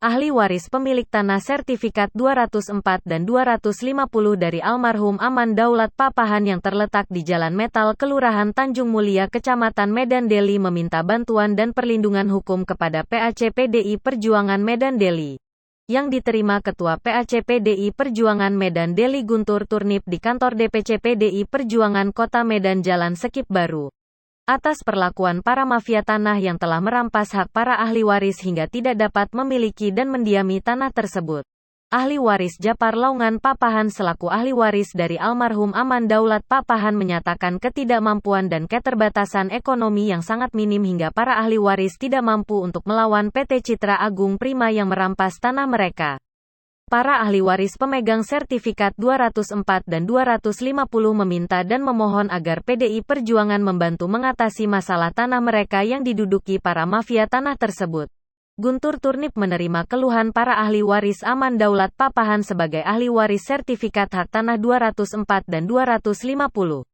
ahli waris pemilik tanah sertifikat 204 dan 250 dari almarhum Aman Daulat Papahan yang terletak di Jalan Metal Kelurahan Tanjung Mulia Kecamatan Medan Deli meminta bantuan dan perlindungan hukum kepada PAC PDI Perjuangan Medan Deli. Yang diterima Ketua PAC PDI Perjuangan Medan Deli Guntur Turnip di kantor DPC PDI Perjuangan Kota Medan Jalan Sekip Baru. Atas perlakuan para mafia tanah yang telah merampas hak para ahli waris hingga tidak dapat memiliki dan mendiami tanah tersebut. Ahli waris Japar Laungan Papahan selaku ahli waris dari almarhum Aman Daulat Papahan menyatakan ketidakmampuan dan keterbatasan ekonomi yang sangat minim hingga para ahli waris tidak mampu untuk melawan PT Citra Agung Prima yang merampas tanah mereka. Para ahli waris pemegang sertifikat 204 dan 250 meminta dan memohon agar PDI Perjuangan membantu mengatasi masalah tanah mereka yang diduduki para mafia tanah tersebut. Guntur Turnip menerima keluhan para ahli waris Aman Daulat Papahan sebagai ahli waris sertifikat hak tanah 204 dan 250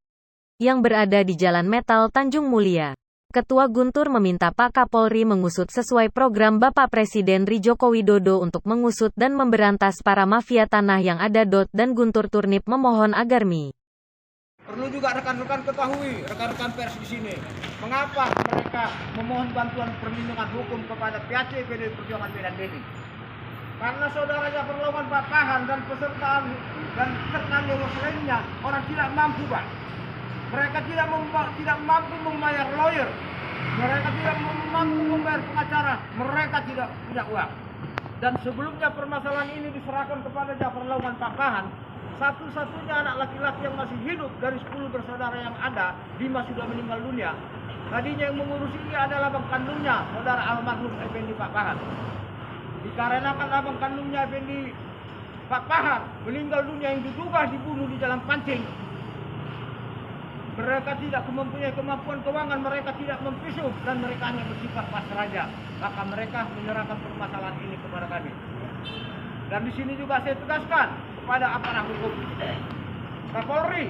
yang berada di Jalan Metal Tanjung Mulia. Ketua Guntur meminta Pak Kapolri mengusut sesuai program Bapak Presiden RI Joko Widodo untuk mengusut dan memberantas para mafia tanah yang ada. Dan Guntur Turnip memohon agar perlu juga rekan-rekan ketahui, rekan-rekan pers di sini, mengapa mereka memohon bantuan perlindungan hukum kepada PAC PDI Perjuangan Medan Deli. Karena saudara Japar Laungan Papahan dan peserta dan lainnya orang tidak mampu, Pak. Mereka tidak mampu membayar lawyer, mereka tidak mampu membayar pengacara, mereka tidak punya uang. Dan sebelumnya permasalahan ini diserahkan kepada Japar Laungan Papahan, satu-satunya anak laki-laki yang masih hidup dari 10 bersaudara yang ada, 5 sudah meninggal dunia. Tadinya yang mengurusi ini adalah abang kandungnya, saudara almarhum Effendi Papahan. Dikarenakan abang kandungnya Effendi Papahan meninggal dunia yang diduga dibunuh di jalan pancing, mereka tidak mempunyai kemampuan keuangan, mereka tidak memvisum, dan mereka hanya bersifat pasraja. Maka mereka menyerahkan permasalahan ini kepada kami. Dan di sini juga saya tegaskan kepada aparat hukum, Kapolri,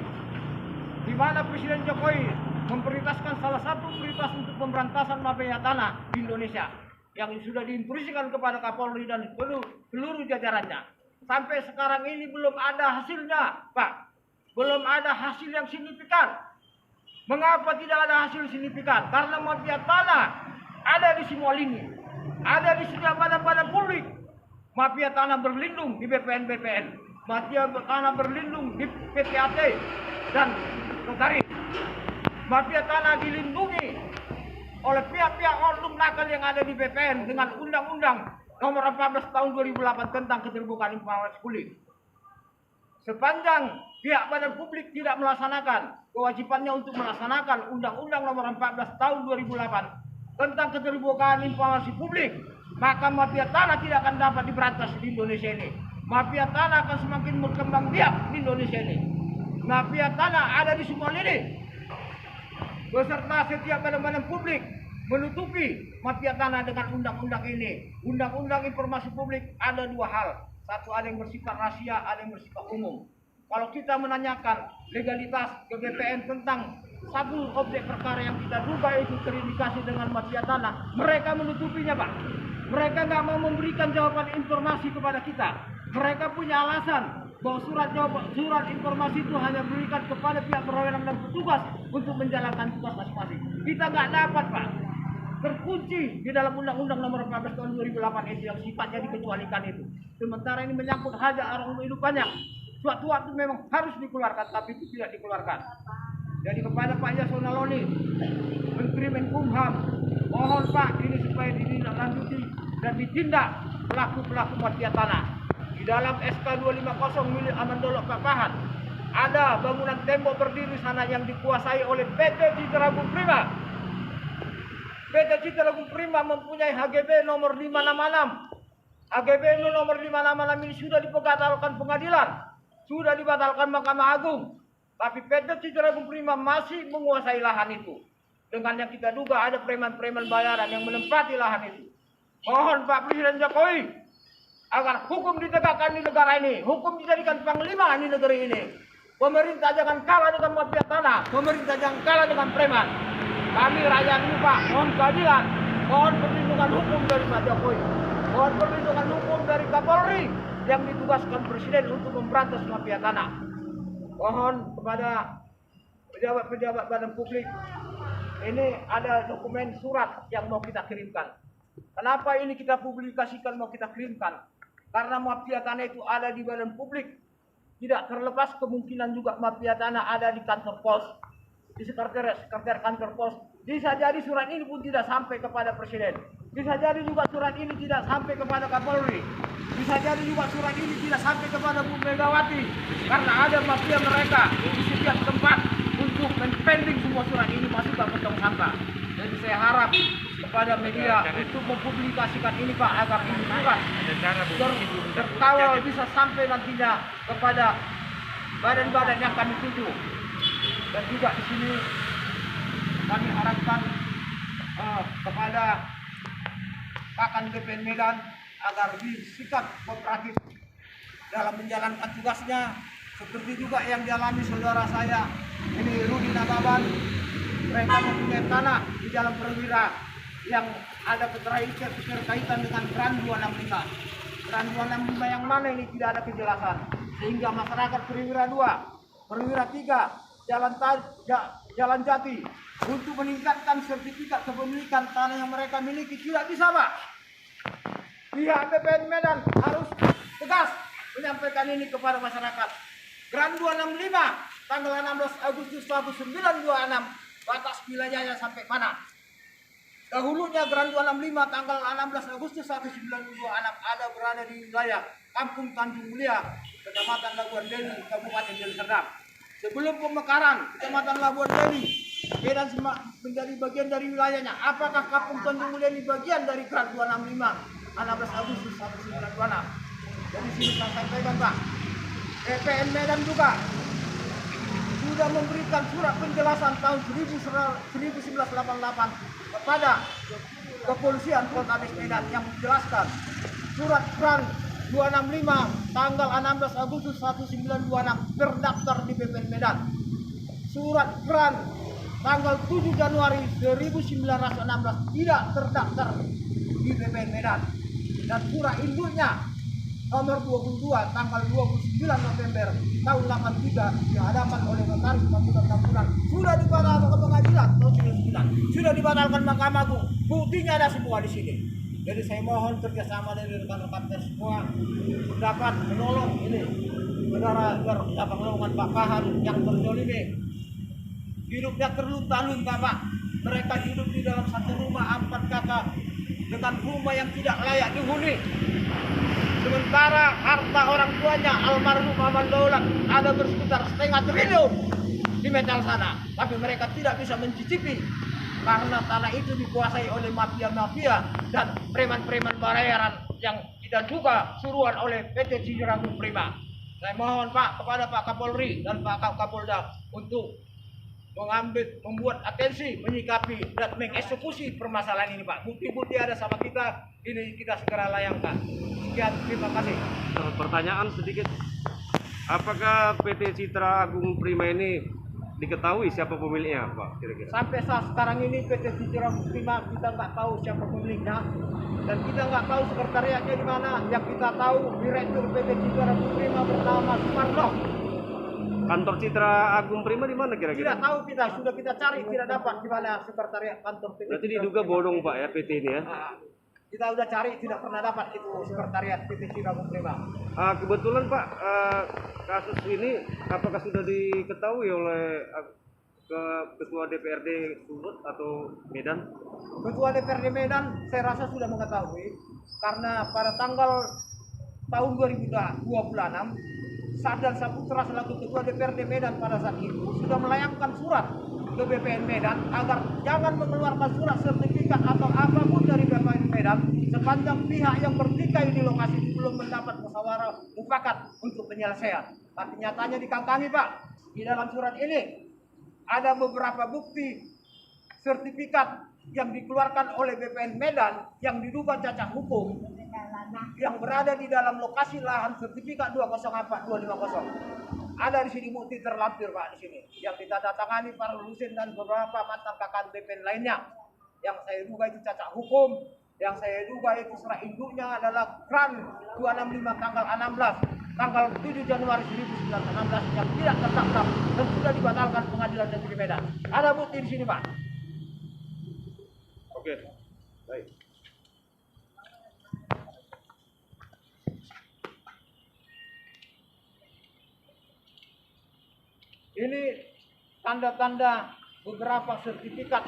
di mana Presiden Jokowi memprioritaskan salah satu prioritas untuk pemberantasan mafia tanah di Indonesia, yang sudah diinstruksikan kepada Kapolri dan seluruh jajarannya. Sampai sekarang ini belum ada hasilnya, Pak. Belum ada hasil yang signifikan. Mengapa tidak ada hasil signifikan? Karena mafia tanah ada di semua lini, ada di setiap badan-badan publik. Mafia tanah berlindung di BPN, mafia tanah berlindung di PPAT dan notaris. Mafia tanah dilindungi oleh pihak-pihak oknum nakal yang ada di BPN dengan Undang-Undang Nomor 14 Tahun 2008 tentang keterbukaan informasi publik. Sepanjang pihak badan publik tidak melaksanakan kewajibannya untuk melaksanakan Undang-Undang Nomor 14 Tahun 2008 tentang keterbukaan informasi publik, maka mafia tanah tidak akan dapat diberantas di Indonesia ini. Mafia tanah akan semakin berkembang biak di Indonesia ini. Mafia tanah ada di semua lini, beserta setiap badan-badan publik menutupi mafia tanah dengan undang-undang ini. Undang-undang informasi publik ada dua hal. Satu, ada yang bersifat rahasia, ada yang bersifat umum. Kalau kita menanyakan legalitas ke BPN tentang satu objek perkara yang kita duga itu terindikasi dengan mafia tanah, mereka menutupinya, Pak. Mereka nggak mau memberikan jawaban informasi kepada kita. Mereka punya alasan bahwa surat informasi itu hanya diberikan kepada pihak berwenang dan petugas untuk menjalankan tugas masing-masing. Kita nggak dapat, Pak. Terkunci di dalam Undang-Undang Nomor 14 Tahun 2008 itu yang sifatnya dikecualikan itu. Sementara ini menyangkut hajat orang hidup banyak. Suatu waktu memang harus dikeluarkan, tapi itu tidak dikeluarkan. Jadi kepada Pak Yasona Lawli, Menteri Menkumham, mohon Pak ini supaya ditindaklanjuti dan ditindak pelaku-pelaku mafia tanah. Di dalam SK 250 milik Aman Daulat Papahan ada bangunan tembok berdiri sana yang dikuasai oleh PT Citra Agung Prima. PT Citra Agung Prima mempunyai HGB nomor 566. HGB nomor 566 ini sudah dibatalkan pengadilan, sudah dibatalkan Mahkamah Agung. Tapi PT Citra Agung Prima masih menguasai lahan itu. Dengan yang kita duga ada preman-preman bayaran yang menempati lahan itu. Mohon Pak Presiden Jokowi agar hukum ditegakkan di negara ini, hukum dijadikan panglima di negeri ini. Pemerintah jangan kalah dengan mafia tanah, pemerintah jangan kalah dengan preman. Kami rakyat ini Pak, mohon keadilan, mohon perlindungan hukum dari Pak Jokowi. Mohon perlindungan hukum dari Kapolri yang ditugaskan Presiden untuk memberantas mafia tanah. Mohon kepada pejabat-pejabat badan publik, ini ada dokumen surat yang mau kita kirimkan. Kenapa ini kita publikasikan, mau kita kirimkan? Karena mafia tanah itu ada di badan publik. Tidak terlepas kemungkinan juga mafia tanah ada di kantor pos, di sekretariat kantor pos. Bisa jadi surat ini pun tidak sampai kepada Presiden. Bisa jadi juga surat ini tidak sampai kepada Kapolri. Bisa jadi juga surat ini tidak sampai kepada Bu Megawati. Karena ada mafia mereka di setiap tempat untuk men-pending semua surat ini masuk ke tong sampah. Jadi saya harap kepada media untuk mempublikasikan ini Pak, agar ini juga terkawal bisa sampai nantinya kepada badan-badan yang kami tuju. Dan juga di sini kami harapkan kepada Kakan BPN Medan agar bersikap kooperatif dalam menjalankan tugasnya, seperti juga yang dialami saudara saya ini Rudi Nababan. Mereka mempunyai tanah di Jalan Perwira yang ada keterkaitan dengan Gran 265. Gran 265 yang mana ini tidak ada kejelasan, sehingga masyarakat Perwira 2, Perwira 3, Jalan Jati untuk meningkatkan sertifikat kepemilikan tanah yang mereka miliki tidak bisa Pak. Pihak BPN Medan harus tegas menyampaikan ini kepada masyarakat. Gran 265 tanggal 16 Agustus 1926 batas wilayahnya sampai mana? Dahulunya Gran 265 tanggal 16 Agustus 1926 ada berada di wilayah Kampung Tanjung Mulia, Kecamatan Labuan Deli, Kabupaten Deli Serdang. Sebelum pemekaran Kecamatan Labuan Deli, Medan menjadi bagian dari wilayahnya. Apakah Kampung Tanjung Mulia ini bagian dari Gran 265 16 Agustus 1926? Dari sini saya sampaikan Pak, BPN Medan juga sudah memberikan surat penjelasan tahun 1988 kepada Kepolisian Polres Medan yang menjelaskan surat Gran 265 tanggal 16 Agustus 1926 terdaftar di BPN Medan. Surat Gran tanggal 7 Januari 1916 tidak terdaftar di BPN Medan. Dan surat induknya nomor 22 tanggal 29 November tahun 83 dihadapan oleh Notaris Pembunuhan Tambunan sudah dibatalkan ke pengadilan tahun 99, sudah dibatalkan Mahkamah Agung. Buktinya ada semua di sini. Jadi saya mohon kerjasama dari rekan-rekan semua dapat menolong ini saudara dapat menolong Pak Pahan yang terzolimi. Hidupnya terlunta-lunta Pak. Mereka hidup di dalam satu rumah 4 kakak dengan rumah yang tidak layak dihuni. Sementara harta orang tuanya almarhum Aman Daulat ada bersekitar setengah triliun di metal sana, tapi mereka tidak bisa mencicipi karena tanah itu dikuasai oleh mafia-mafia dan preman-preman bayaran yang tidak juga suruhan oleh PT Cijeragung Prima. Saya mohon Pak kepada Pak Kapolri dan Pak Kapolda untuk membuat atensi, menyikapi dan mengeksekusi permasalahan ini Pak. Bukti-bukti ada sama kita, ini kita segera layangkan. Sekian, terima kasih. Pertanyaan sedikit, apakah PT Citra Agung Prima ini diketahui siapa pemiliknya Pak kira-kira? Sampai saat sekarang ini PT Citra Agung Prima kita nggak tahu siapa pemiliknya dan kita nggak tahu sekretariatnya di mana. Yang kita tahu direktur PT Citra Agung Prima bernama Sumarno. Kantor Citra Agung Prima di mana kira-kira? Tidak tahu kita, sudah kita cari tidak dapat di mana sekretariat kantor PT. Berarti diduga bodong Pak ya PT ini ya? Kita udah cari tidak pernah dapat itu sekretariat PT Citra Agung Prima. Kebetulan Pak, kasus ini apakah sudah diketahui oleh Ketua DPRD Sumut atau Medan? Ketua DPRD Medan saya rasa sudah mengetahui karena pada tanggal tahun 2026 Sadar Saputra selaku Ketua DPRD Medan pada saat itu sudah melayangkan surat ke BPN Medan agar jangan mengeluarkan surat sertifikat atau apapun dari BPN Medan sepanjang pihak yang bertikai di lokasi belum mendapat musyawarah mufakat untuk penyelesaian. Tapi nyatanya dikangkangi Pak, di dalam surat ini ada beberapa bukti sertifikat yang dikeluarkan oleh BPN Medan yang diduga cacat hukum yang berada di dalam lokasi lahan sertifikat 204250. Ada di sini bukti terlampir Pak di sini yang ditandatangani Pak Husin dan beberapa mantan kakak BPN lainnya yang saya duga itu cacat hukum Yang saya duga itu serah induknya adalah Kran 265 tanggal 16, tanggal 7 Januari 1916 yang tidak terdaftar dan sudah dibatalkan Pengadilan Negeri Medan. Ada bukti di sini, Pak. Oke, baik. Ini tanda-tanda beberapa sertifikat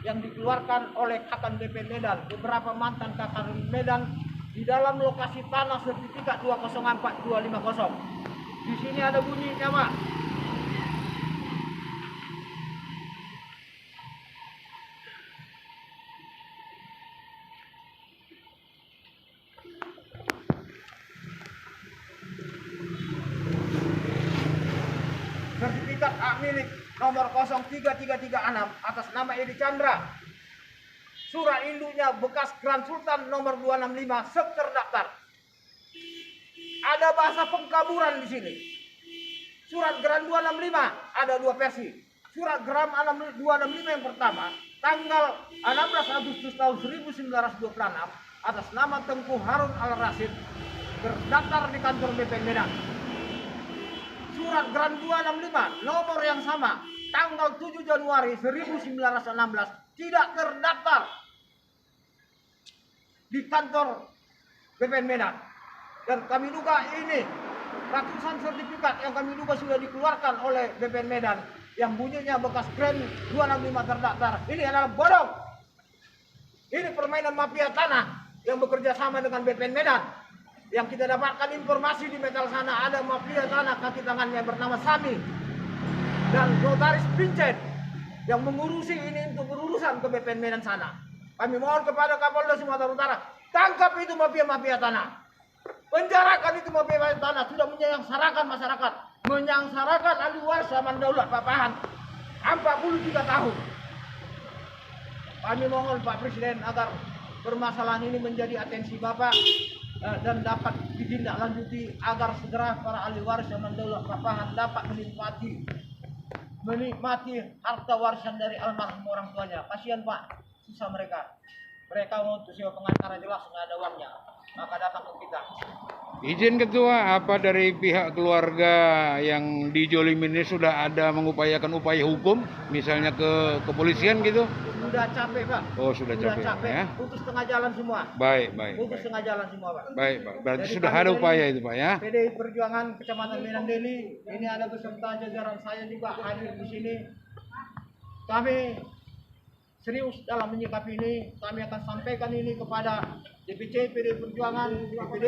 yang dikeluarkan oleh Katan BP Medan, beberapa mantan Katan Medan di dalam lokasi tanah sertifikat 204250. Di sini ada bunyinya, Pak. Sertifikat hak milik nomor 03336 atas nama Edi Chandra. Surat induknya bekas Grand Sultan nomor 265 sep terdaftar. Ada bahasa pengkaburan di sini. Surat Grand 265 ada dua versi. Surat Grand 265 yang pertama tanggal 16 Agustus tahun 1926 atas nama Tengku Harun Al-Rasyid terdaftar di kantor BP Medan. Surat Grand 265 nomor yang sama tanggal 7 Januari 1916 tidak terdaftar di kantor BPN Medan. Dan kami duga ini ratusan sertifikat yang kami duga sudah dikeluarkan oleh BPN Medan yang bunyinya bekas Grand 265 terdaftar. Ini adalah bodong. Ini permainan mafia tanah yang bekerja sama dengan BPN Medan. Yang kita dapatkan informasi di metal sana ada mafia tanah kaki tangannya bernama Sami dan notaris Vincent yang mengurusi ini untuk berurusan ke BPN Medan sana. Kami mohon kepada Kapolda Sumatera Utara, tangkap itu mafia-mafia tanah. Penjarakan itu mafia tanah, sudah menyangsarakan masyarakat, menyangsarakan ahli waris zaman Daulat Papahan 43 tahun. Kami mohon Pak Presiden agar permasalahan ini menjadi atensi Bapak dan dapat ditindaklanjuti agar segera para ahli waris zaman Daulat Papahan dapat menikmati harta warisan dari almarhum orang tuanya. Kasihan Pak, susah mereka. Mereka mau untuk sewa pengantar jelas nggak ada uangnya, maka datang ke kita. Izin Ketua, apa dari pihak keluarga yang dijolimin ini sudah ada mengupayakan upaya hukum, misalnya ke kepolisian gitu? Sudah capek Pak. Oh sudah capek ya? Putus tengah jalan semua. Putus Putus tengah jalan semua Pak. Baik. Berarti Jadi sudah ada upaya itu Pak ya? PDI Perjuangan Kecamatan Medan Deli, ini ada beserta jajaran saya juga hadir di sini. Kami serius dalam menyikapi ini. Kami akan sampaikan ini kepada DPC PDI Perjuangan, DPD